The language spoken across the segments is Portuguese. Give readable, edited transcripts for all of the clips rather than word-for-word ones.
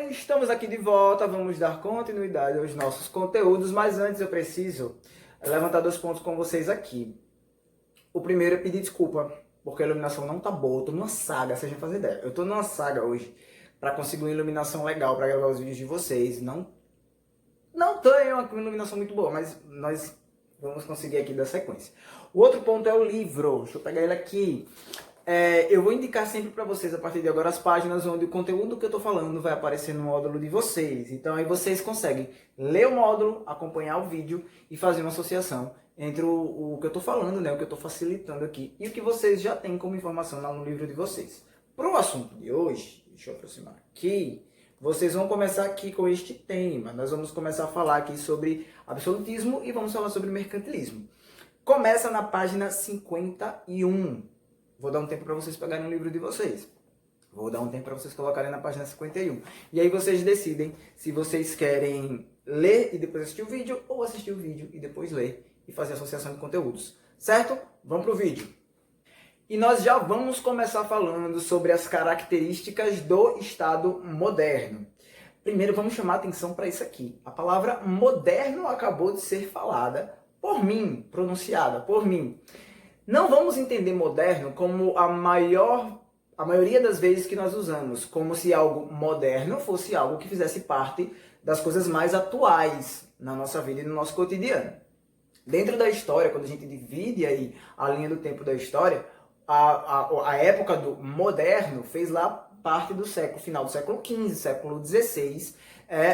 bem, estamos aqui de volta, vamos dar continuidade aos nossos conteúdos, mas antes eu preciso levantar 2 pontos com vocês aqui. O primeiro é pedir desculpa, porque a iluminação não tá boa, eu tô numa saga, vocês não fazem ideia. Eu tô numa saga hoje para conseguir uma iluminação legal para gravar os vídeos de vocês. Não tenho uma iluminação muito boa, mas nós vamos conseguir aqui dar sequência. O outro ponto é o livro, deixa eu pegar ele aqui. Eu vou indicar sempre para vocês, a partir de agora, as páginas onde o conteúdo que eu estou falando vai aparecer no módulo de vocês. Então aí vocês conseguem ler o módulo, acompanhar o vídeo e fazer uma associação entre o que eu estou falando, né, o que eu estou facilitando aqui, e o que vocês já têm como informação lá no livro de vocês. Para o assunto de hoje, deixa eu aproximar aqui, vocês vão começar aqui com este tema. Nós vamos começar a falar aqui sobre absolutismo e vamos falar sobre mercantilismo. Começa na página 51. Vou dar um tempo para vocês pegarem o livro de vocês. Vou dar um tempo para vocês colocarem na página 51. E aí vocês decidem se vocês querem ler e depois assistir o vídeo, ou assistir o vídeo e depois ler e fazer associação de conteúdos. Certo? Vamos para o vídeo. E nós já vamos começar falando sobre as características do Estado moderno. Primeiro vamos chamar atenção para isso aqui. A palavra moderno acabou de ser falada por mim, pronunciada por mim. Não vamos entender moderno como a maioria das vezes que nós usamos, como se algo moderno fosse algo que fizesse parte das coisas mais atuais na nossa vida e no nosso cotidiano. Dentro da história, quando a gente divide aí a linha do tempo da história, a época do moderno fez lá parte do final do século XV, século XVI,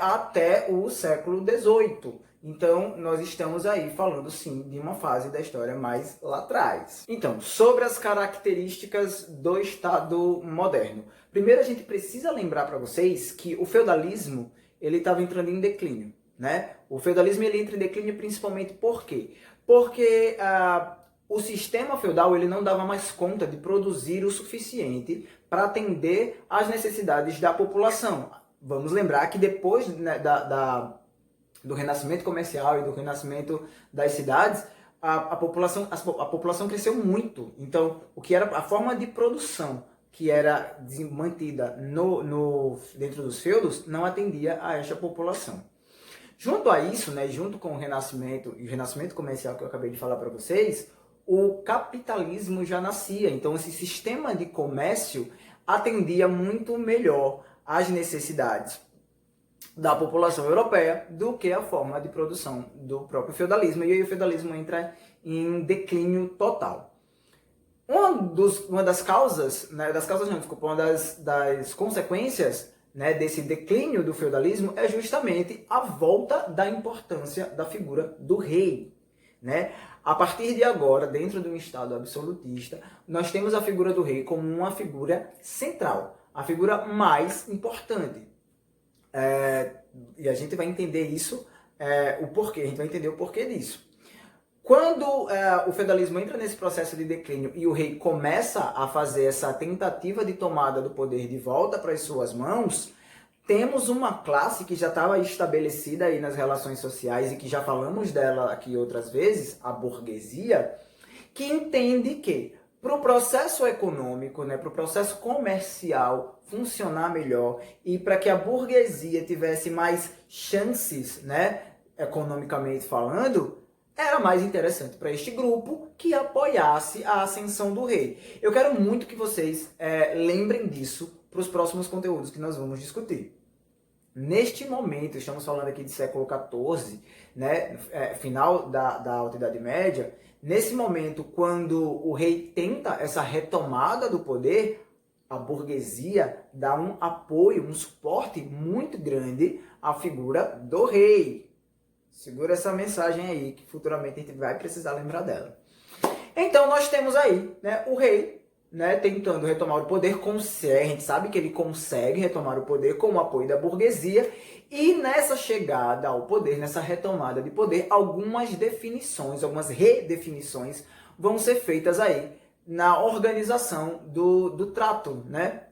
até o século XVIII. Então, nós estamos aí falando, sim, de uma fase da história mais lá atrás. Então, sobre as características do Estado moderno. Primeiro, a gente precisa lembrar para vocês que o feudalismo ele estava entrando em declínio, né? O feudalismo ele entra em declínio principalmente por quê? Porque o sistema feudal ele não dava mais conta de produzir o suficiente para atender às necessidades da população. Vamos lembrar que depois, né, do renascimento comercial e do renascimento das cidades, a população cresceu muito. Então, o que era a forma de produção que era mantida dentro dos feudos não atendia a esta população. Junto a isso, né, junto com o renascimento comercial que eu acabei de falar para vocês, o capitalismo já nascia. Então, esse sistema de comércio atendia muito melhor às necessidades da população europeia do que a forma de produção do próprio feudalismo. E aí o feudalismo entra em declínio total. Uma das causas, né, uma das consequências, né, desse declínio do feudalismo é justamente a volta da importância da figura do rei, né? A partir de agora, dentro de um Estado absolutista, nós temos a figura do rei como uma figura central, a figura mais importante. E a gente vai entender isso, o porquê, a gente vai entender o porquê disso. Quando o feudalismo entra nesse processo de declínio e o rei começa a fazer essa tentativa de tomada do poder de volta para as suas mãos, temos uma classe que já estava estabelecida aí nas relações sociais e que já falamos dela aqui outras vezes, a burguesia, que entende que para o processo econômico, né, para o processo comercial funcionar melhor e para que a burguesia tivesse mais chances, né, economicamente falando, era mais interessante para este grupo que apoiasse a ascensão do rei. Eu quero muito que vocês lembrem disso para os próximos conteúdos que nós vamos discutir. Neste momento, estamos falando aqui de século XIV, né, final da Alta Idade Média. Nesse momento, quando o rei tenta essa retomada do poder, a burguesia dá um apoio, um suporte muito grande à figura do rei. Segura essa mensagem aí, que futuramente a gente vai precisar lembrar dela. Então, nós temos aí, né, o rei, né, tentando retomar o poder, a gente sabe que ele consegue retomar o poder com o apoio da burguesia, e nessa chegada ao poder, nessa retomada de poder, algumas redefinições vão ser feitas aí na organização do trato, né?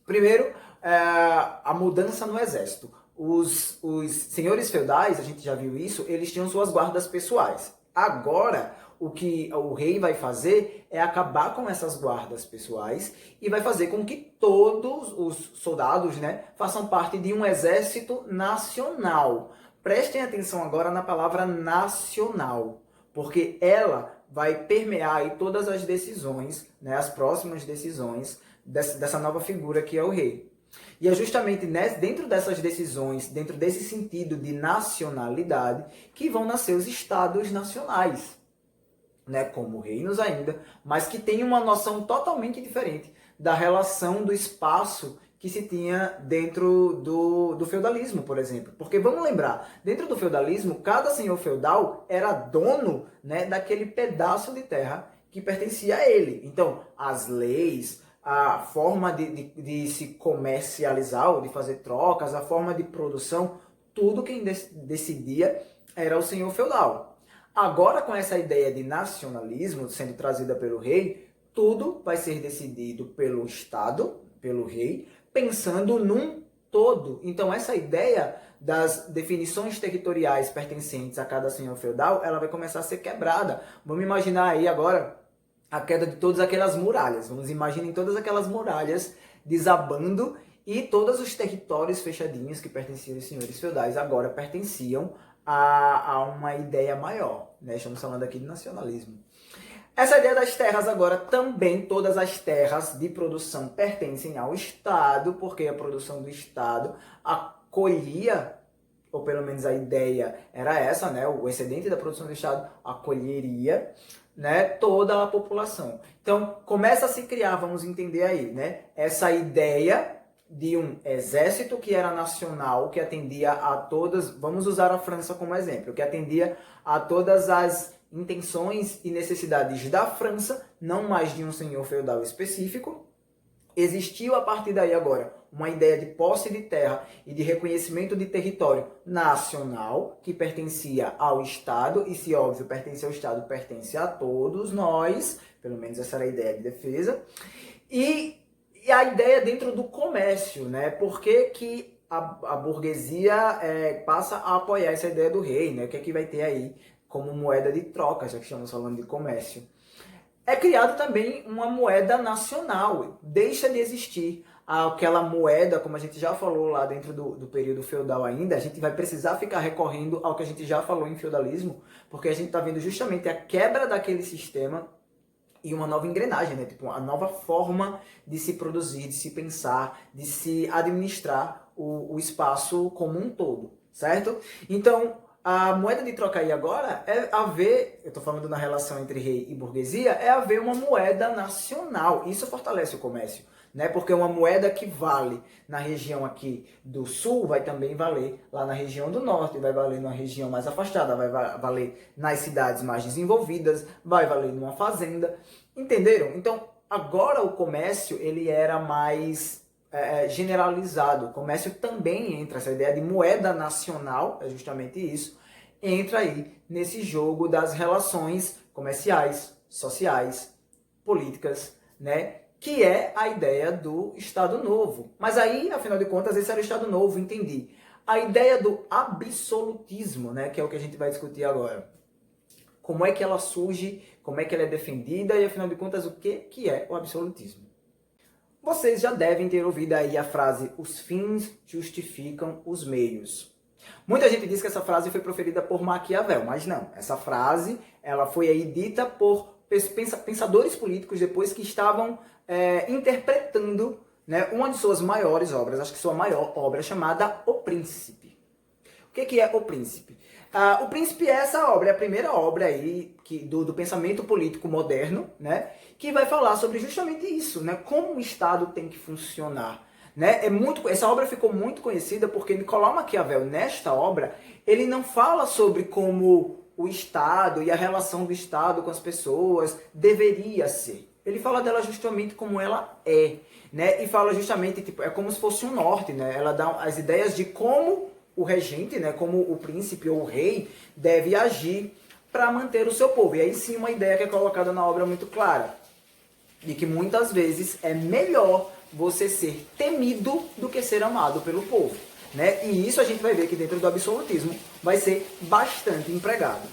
Primeiro, a mudança no exército. Os senhores feudais, a gente já viu isso, eles tinham suas guardas pessoais. Agora, o que o rei vai fazer é acabar com essas guardas pessoais e vai fazer com que todos os soldados, né, façam parte de um exército nacional. Prestem atenção agora na palavra nacional, porque ela vai permear aí todas as decisões, né, as próximas decisões dessa nova figura que é o rei. E é justamente dentro dessas decisões, dentro desse sentido de nacionalidade, que vão nascer os estados nacionais, né, como reinos ainda, mas que tem uma noção totalmente diferente da relação do espaço que se tinha dentro do feudalismo, por exemplo. Porque vamos lembrar, dentro do feudalismo, cada senhor feudal era dono, né, daquele pedaço de terra que pertencia a ele. Então, as leis, a forma de se comercializar ou de fazer trocas, a forma de produção, tudo quem decidia era o senhor feudal. Agora, com essa ideia de nacionalismo sendo trazida pelo rei, tudo vai ser decidido pelo Estado, pelo rei, pensando num todo. Então, essa ideia das definições territoriais pertencentes a cada senhor feudal, ela vai começar a ser quebrada. Vamos imaginar aí agora a queda de todas aquelas muralhas. Vamos imaginar todas aquelas muralhas desabando e todos os territórios fechadinhos que pertenciam aos senhores feudais agora pertenciam a uma ideia maior, né? Estamos falando aqui de nacionalismo. Essa ideia das terras agora, também todas as terras de produção pertencem ao Estado, porque a produção do Estado acolhia, ou pelo menos a ideia era essa, né? O excedente da produção do Estado acolheria, né, toda a população. Então, começa a se criar, vamos entender aí, né, essa ideia de um exército que era nacional, que atendia a todas, vamos usar a França como exemplo, que atendia a todas as intenções e necessidades da França, não mais de um senhor feudal específico. Existiu a partir daí agora uma ideia de posse de terra e de reconhecimento de território nacional que pertencia ao Estado, e se óbvio pertence ao Estado, pertence a todos nós, pelo menos essa era a ideia de defesa. E a ideia dentro do comércio, né? Por que a burguesia passa a apoiar essa ideia do rei, né? O que é que vai ter aí como moeda de troca, já que estamos falando de comércio? É criado também uma moeda nacional, deixa de existir aquela moeda, como a gente já falou lá dentro do período feudal ainda, a gente vai precisar ficar recorrendo ao que a gente já falou em feudalismo, porque a gente está vendo justamente a quebra daquele sistema e uma nova engrenagem, né? Tipo, a nova forma de se produzir, de se pensar, de se administrar o espaço como um todo, certo? Então, a moeda de troca aí agora é haver, eu estou falando na relação entre rei e burguesia, é haver uma moeda nacional. Isso fortalece o comércio, né? Porque uma moeda que vale na região aqui do sul vai também valer lá na região do norte, vai valer numa região mais afastada, vai valer nas cidades mais desenvolvidas, vai valer numa fazenda. Entenderam? Então, agora o comércio ele era mais generalizado. O comércio também entra, essa ideia de moeda nacional, é justamente isso, entra aí nesse jogo das relações comerciais, sociais, políticas, né? Que é a ideia do Estado Novo. Mas aí, afinal de contas, esse era o Estado Novo, entendi. A ideia do absolutismo, né? Que é o que a gente vai discutir agora. Como é que ela surge, como é que ela é defendida e, afinal de contas, o que é o absolutismo? Vocês já devem ter ouvido aí a frase "os fins justificam os meios". Muita gente diz que essa frase foi proferida por Maquiavel, mas não. Essa frase ela foi aí dita por pensadores políticos depois que estavam interpretando, né, uma de suas maiores obras, acho que sua maior obra, chamada O Príncipe. O que é O Príncipe? O Príncipe é essa obra, é a primeira obra aí do pensamento político moderno, né, que vai falar sobre justamente isso, né, como o Estado tem que funcionar. Né? Essa obra ficou muito conhecida porque Nicolau Maquiavel, nesta obra, ele não fala sobre como o Estado e a relação do Estado com as pessoas deveria ser. Ele fala dela justamente como ela é, né? E fala justamente, tipo, é como se fosse um norte, né? Ela dá as ideias de como o regente, né, como o príncipe ou o rei deve agir para manter o seu povo. E aí sim uma ideia que é colocada na obra muito clara, de que muitas vezes é melhor você ser temido do que ser amado pelo povo, né? E isso a gente vai ver que dentro do absolutismo vai ser bastante empregado.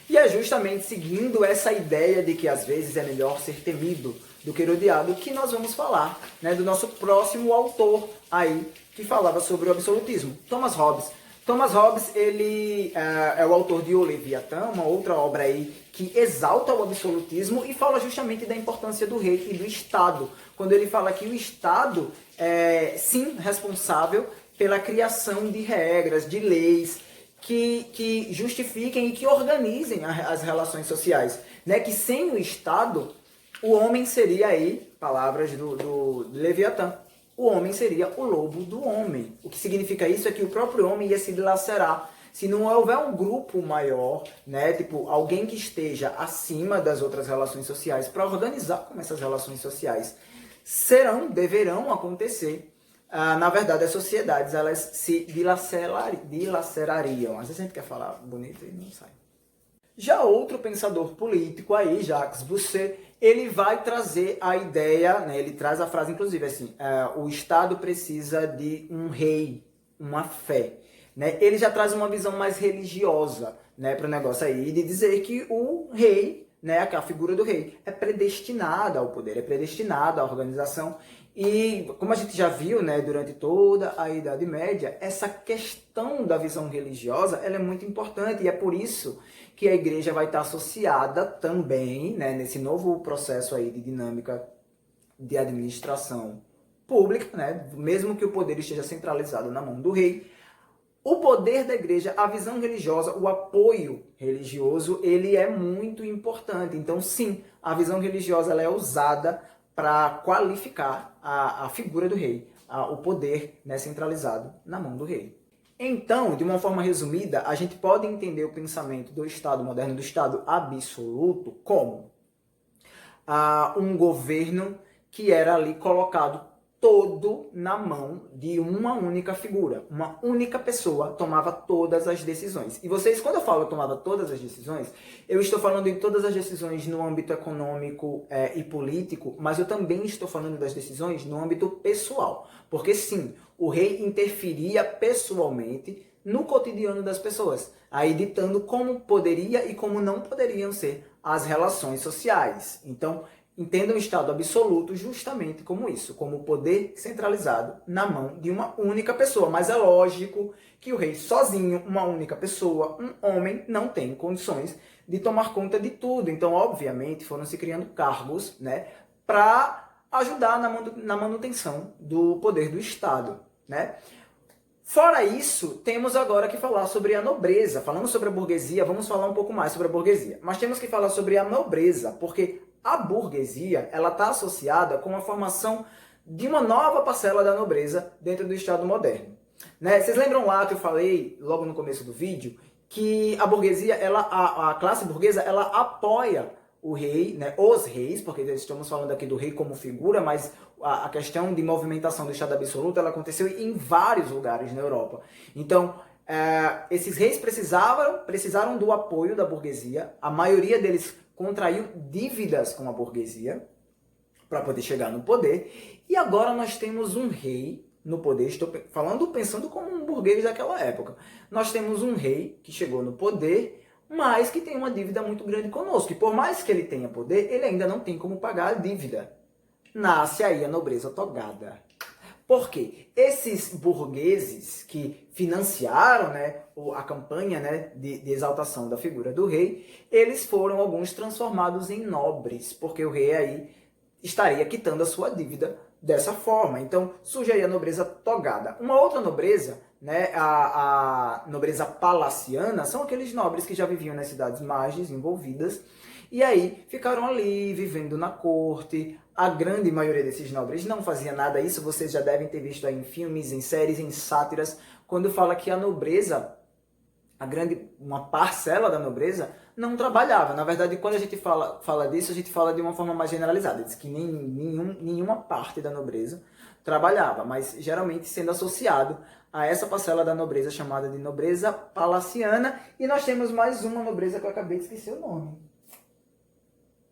E é justamente seguindo essa ideia de que às vezes é melhor ser temido do que odiado que nós vamos falar, né, do nosso próximo autor aí que falava sobre o absolutismo, Thomas Hobbes. Thomas Hobbes, ele é o autor de O Leviatã, uma outra obra aí que exalta o absolutismo e fala justamente da importância do rei e do Estado, quando ele fala que o Estado é, sim, responsável pela criação de regras, de leis, que justifiquem e que organizem as relações sociais. Né? Que sem o Estado, o homem seria aí, palavras do Leviatã, o homem seria o lobo do homem. O que significa isso é que o próprio homem ia se dilacerar. Se não houver um grupo maior, né, tipo alguém que esteja acima das outras relações sociais para organizar como essas relações sociais deverão acontecer, na verdade as sociedades elas se dilacerariam. Às vezes a gente quer falar bonito e não sai. Já outro pensador político aí, Jacques Bossuet, ele vai trazer a ideia, né, ele traz a frase inclusive assim, o Estado precisa de um rei, uma fé. Né? Ele já traz uma visão mais religiosa, né, para o negócio aí, de dizer que o rei, né, a figura do rei, é predestinada ao poder, é predestinada à organização. E como a gente já viu, né, durante toda a Idade Média, essa questão da visão religiosa ela é muito importante e é por isso que a igreja vai estar associada também, né, nesse novo processo aí de dinâmica de administração pública, né, mesmo que o poder esteja centralizado na mão do rei, o poder da igreja, a visão religiosa, o apoio religioso, ele é muito importante. Então, sim, a visão religiosa ela é usada para qualificar a figura do rei, o poder, né, centralizado na mão do rei. Então, de uma forma resumida, a gente pode entender o pensamento do Estado moderno, do Estado absoluto, como um governo que era ali colocado todo na mão de uma única figura. Uma única pessoa tomava todas as decisões. E vocês, quando eu falo tomava todas as decisões, eu estou falando de todas as decisões no âmbito econômico e político, mas eu também estou falando das decisões no âmbito pessoal. Porque sim, o rei interferia pessoalmente no cotidiano das pessoas, aí ditando como poderia e como não poderiam ser as relações sociais. Então, entenda o Estado absoluto justamente como isso, como o poder centralizado na mão de uma única pessoa. Mas é lógico que o rei sozinho, uma única pessoa, um homem, não tem condições de tomar conta de tudo. Então, obviamente, foram se criando cargos, né, para ajudar na manutenção do poder do Estado. Né? Fora isso, temos agora que falar sobre a nobreza. Falamos sobre a burguesia, vamos falar um pouco mais sobre a burguesia. Mas temos que falar sobre a nobreza, porque a burguesia ela está associada com a formação de uma nova parcela da nobreza dentro do Estado moderno. Né? Vocês lembram lá que eu falei, logo no começo do vídeo, que a burguesia, a classe burguesa, ela apoia o rei, né, os reis, porque estamos falando aqui do rei como figura, mas a questão de movimentação do Estado absoluto ela aconteceu em vários lugares na Europa. Então, esses reis precisaram do apoio da burguesia, a maioria deles contraiu dívidas com a burguesia para poder chegar no poder, e agora nós temos um rei no poder, estou pensando como um burguês daquela época. Nós temos um rei que chegou no poder, mas que tem uma dívida muito grande conosco. E por mais que ele tenha poder, ele ainda não tem como pagar a dívida. Nasce aí a nobreza togada. Por quê? Esses burgueses que financiaram, né, a campanha, né, de exaltação da figura do rei, eles foram alguns transformados em nobres, porque o rei aí estaria quitando a sua dívida dessa forma. Então surge aí a nobreza togada. Uma outra nobreza, né, a nobreza palaciana, são aqueles nobres que já viviam nas cidades mais desenvolvidas e aí ficaram ali vivendo na corte. A grande maioria desses nobres não fazia nada isso, vocês já devem ter visto aí em filmes, em séries, em sátiras, quando fala que a nobreza, uma parcela da nobreza, não trabalhava. Na verdade, quando a gente fala disso, a gente fala de uma forma mais generalizada. Diz que nenhuma parte da nobreza trabalhava, mas geralmente sendo associado a essa parcela da nobreza chamada de nobreza palaciana. E nós temos mais uma nobreza que eu acabei de esquecer o nome,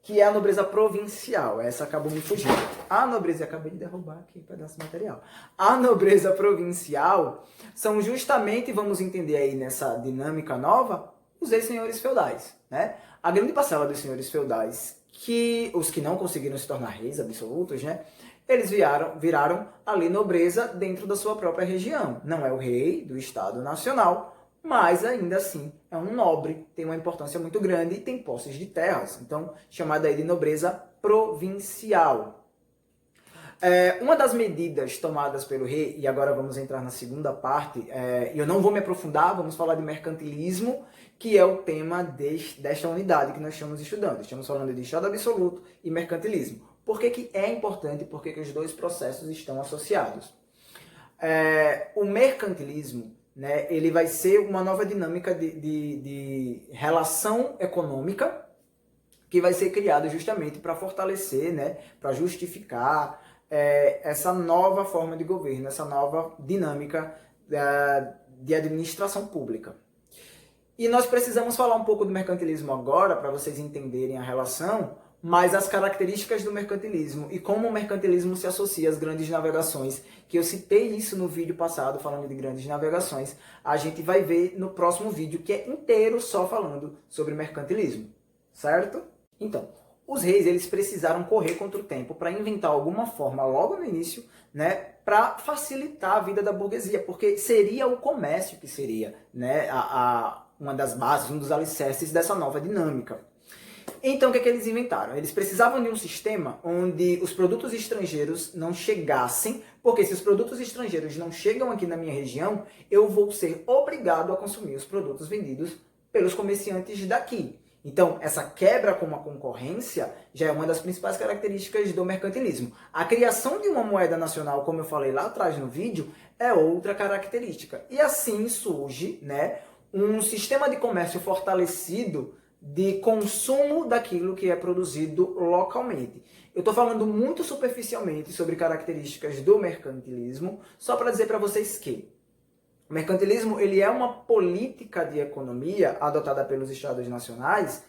que é a nobreza provincial. Essa acabou me fugindo. A nobreza, acabei de derrubar aqui um pedaço de material. A nobreza provincial são justamente, vamos entender aí nessa dinâmica nova, Os ex-senhores feudais, né? A grande parcela dos senhores feudais, os que não conseguiram se tornar reis absolutos, né? Eles viraram ali nobreza dentro da sua própria região. Não é o rei do Estado Nacional, mas ainda assim é um nobre, tem uma importância muito grande e tem posses de terras. Então, chamada aí de nobreza provincial. Uma das medidas tomadas pelo rei, e agora vamos entrar na segunda parte, e eu não vou me aprofundar, vamos falar de mercantilismo, que é o tema desta unidade que nós estamos estudando. Estamos falando de Estado absoluto e mercantilismo. Por que que é importante? Por que que os dois processos estão associados? O mercantilismo, né, ele vai ser uma nova dinâmica de relação econômica que vai ser criada justamente para fortalecer, né, para justificar essa nova forma de governo, essa nova dinâmica de administração pública. E nós precisamos falar um pouco do mercantilismo agora, para vocês entenderem a relação, mas as características do mercantilismo e como o mercantilismo se associa às grandes navegações, que eu citei isso no vídeo passado, falando de grandes navegações, a gente vai ver no próximo vídeo, que é inteiro só falando sobre mercantilismo, certo? Então, os reis, eles precisaram correr contra o tempo para inventar alguma forma logo no início, né, para facilitar a vida da burguesia, porque seria o comércio que seria, né, uma das bases, um dos alicerces dessa nova dinâmica. Então, o que eles inventaram? Eles precisavam de um sistema onde os produtos estrangeiros não chegassem, porque se os produtos estrangeiros não chegam aqui na minha região, eu vou ser obrigado a consumir os produtos vendidos pelos comerciantes daqui. Então, essa quebra com a concorrência já é uma das principais características do mercantilismo. A criação de uma moeda nacional, como eu falei lá atrás no vídeo, é outra característica. E assim surge, né, um sistema de comércio fortalecido de consumo daquilo que é produzido localmente. Eu estou falando muito superficialmente sobre características do mercantilismo, só para dizer para vocês que o mercantilismo, ele é uma política de economia adotada pelos Estados nacionais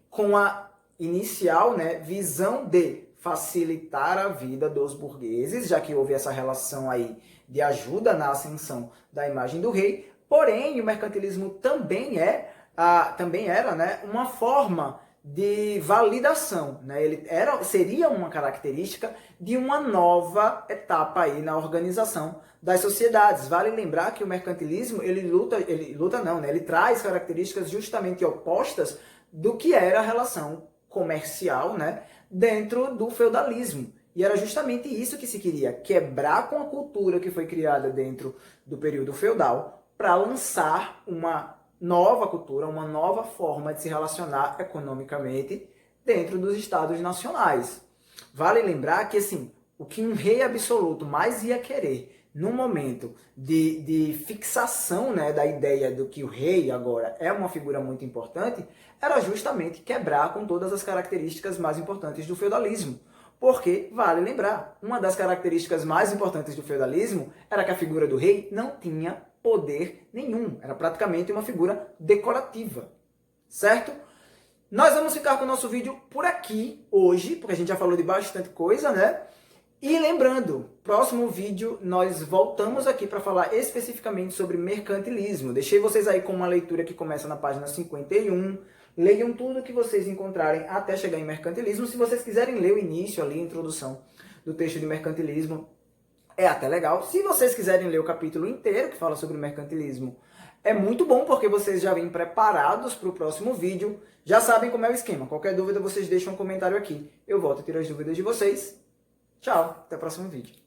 com a inicial, né, visão de facilitar a vida dos burgueses, já que houve essa relação aí de ajuda na ascensão da imagem do rei. Porém, o mercantilismo também era, né, uma forma de validação, né? Seria uma característica de uma nova etapa aí na organização das sociedades. Vale lembrar que o mercantilismo, ele traz características justamente opostas do que era a relação comercial, né, dentro do feudalismo. E era justamente isso que se queria, quebrar com a cultura que foi criada dentro do período feudal para lançar uma nova cultura, uma nova forma de se relacionar economicamente dentro dos estados nacionais. Vale lembrar que, assim, o que um rei absoluto mais ia querer no momento de fixação, né, da ideia do que o rei agora é uma figura muito importante, era justamente quebrar com todas as características mais importantes do feudalismo. Porque, vale lembrar, uma das características mais importantes do feudalismo era que a figura do rei não tinha poder nenhum. Era praticamente uma figura decorativa, certo? Nós vamos ficar com o nosso vídeo por aqui hoje, porque a gente já falou de bastante coisa, né? E lembrando, próximo vídeo nós voltamos aqui para falar especificamente sobre mercantilismo. Deixei vocês aí com uma leitura que começa na página 51. Leiam tudo que vocês encontrarem até chegar em mercantilismo. Se vocês quiserem ler o início ali, a introdução do texto de mercantilismo, é até legal. Se vocês quiserem ler o capítulo inteiro que fala sobre mercantilismo, é muito bom, porque vocês já vêm preparados para o próximo vídeo. Já sabem como é o esquema. Qualquer dúvida, vocês deixam um comentário aqui. Eu volto a tirar as dúvidas de vocês. Tchau, até o próximo vídeo.